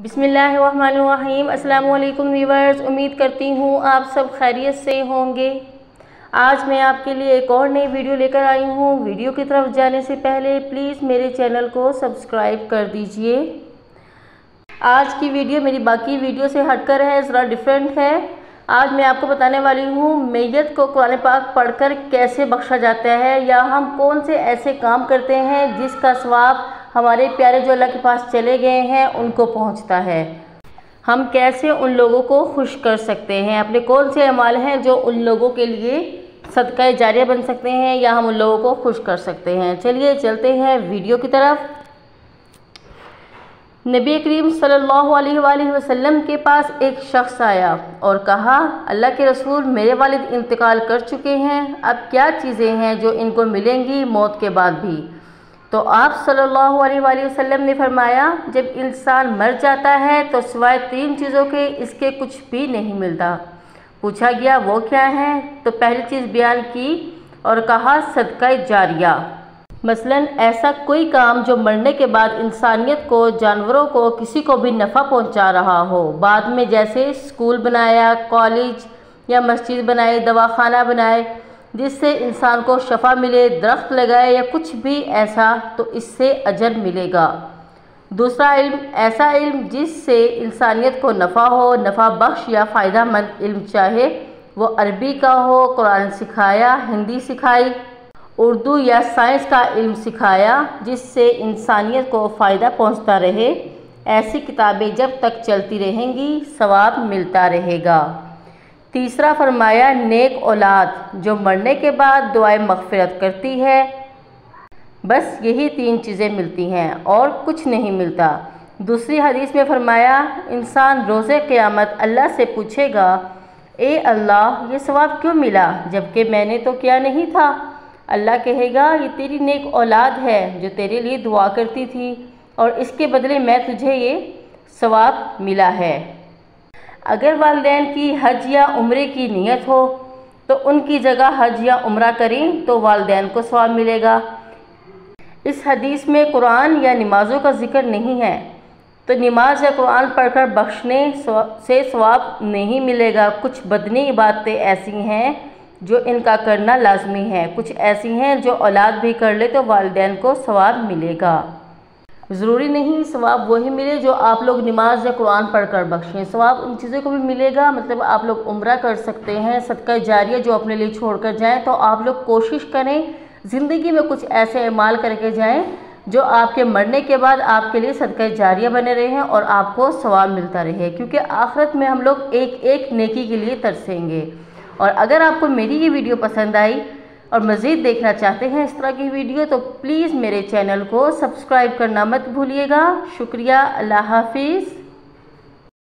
बिस्मिल्लाहिर्रहमानिर्रहीम। अस्सलाम वालेकुम व्यूअर्स, उम्मीद करती हूँ आप सब खैरियत से होंगे। आज मैं आपके लिए एक और नई वीडियो लेकर आई हूँ। वीडियो की तरफ जाने से पहले प्लीज़ मेरे चैनल को सब्सक्राइब कर दीजिए। आज की वीडियो मेरी बाकी वीडियो से हटकर है, ज़रा डिफरेंट है। आज मैं आपको बताने वाली हूँ मैयत को कुरान पाक पढ़कर कैसे बख्शा जाता है, या हम कौन से ऐसे काम करते हैं जिसका सवाब हमारे प्यारे जो अल्लाह के पास चले गए हैं उनको पहुंचता है। हम कैसे उन लोगों को खुश कर सकते हैं, अपने कौन से अमाल हैं जो उन लोगों के लिए सदका जारिया बन सकते हैं या हम उन लोगों को खुश कर सकते हैं। चलिए चलते हैं वीडियो की तरफ। नबी करीम सल्लल्लाहु अलैहि वसल्लम के पास एक शख्स आया और कहा, अल्लाह के रसूल, मेरे वालिद इंतकाल कर चुके हैं, अब क्या चीज़ें हैं जो इनको मिलेंगी मौत के बाद भी। तो आप सल्लल्लाहु अलैहि वसल्लम ने फरमाया, जब इंसान मर जाता है तो सिवाय 3 चीज़ों के इसके कुछ भी नहीं मिलता। पूछा गया वो क्या है, तो पहली चीज़ बयान की और कहा सदका जारिया। मसलन ऐसा कोई काम जो मरने के बाद इंसानियत को, जानवरों को, किसी को भी नफ़ा पहुंचा रहा हो। बाद में जैसे स्कूल बनाया, कॉलेज या मस्जिद बनाए, दवाखाना बनाए जिससे इंसान को शफा मिले, दरख्त लगाए या कुछ भी ऐसा, तो इससे अजर मिलेगा। दूसरा इल्म, ऐसा इल्म जिससे इंसानियत को नफ़ा हो, नफ़ा बख्श या फ़ायदा मंद इल्म, चाहे वो अरबी का हो, कुरान सिखाया, हिंदी सिखाई, उर्दू या साइंस का इल्म सिखाया जिससे इंसानियत को फ़ायदा पहुंचता रहे। ऐसी किताबें जब तक चलती रहेंगी सवाब मिलता रहेगा। तीसरा फरमाया नेक औलाद जो मरने के बाद दुआए मग़फ़िरत करती है। बस यही 3 चीज़ें मिलती हैं और कुछ नहीं मिलता। दूसरी हदीस में फरमाया, इंसान रोज़े क़यामत अल्लाह से पूछेगा, ए अल्लाह, ये सवाब क्यों मिला जबकि मैंने तो किया नहीं था। अल्लाह कहेगा, ये तेरी नेक औलाद है जो तेरे लिए दुआ करती थी और इसके बदले मैं तुझे ये सवाब मिला है। अगर वालिदैन की हज या उम्रे की नीयत हो तो उनकी जगह हज या उम्रा करें तो वालिदैन को सवाब मिलेगा। इस हदीस में कुरान या नमाज़ों का जिक्र नहीं है, तो नमाज या कुरान पढ़कर बख्शने से सवाब नहीं मिलेगा। कुछ बदनी इबादतें ऐसी हैं जो इनका करना लाजमी है, कुछ ऐसी हैं जो औलाद भी कर ले तो वालिदैन को सवाब मिलेगा। ज़रूरी नहीं सवाब वही मिले जो आप लोग नमाज या कुरान पढ़कर बख्शें, सवाब उन चीज़ों को भी मिलेगा। मतलब आप लोग उम्रा कर सकते हैं, सदका जारिया जो अपने लिए छोड़ कर जाएँ। तो आप लोग कोशिश करें ज़िंदगी में कुछ ऐसे अमाल करके जाएँ जो आपके मरने के बाद आपके लिए सदका जारिया बने रहे हैं और आपको सवाब मिलता रहे, क्योंकि आखिरत में हम लोग एक एक नेकी के लिए तरसेंगे। और अगर आपको मेरी ये वीडियो पसंद आई और मज़ीद देखना चाहते हैं इस तरह की वीडियो, तो प्लीज़ मेरे चैनल को सब्सक्राइब करना मत भूलिएगा। शुक्रिया, अल्लाह हाफिज़।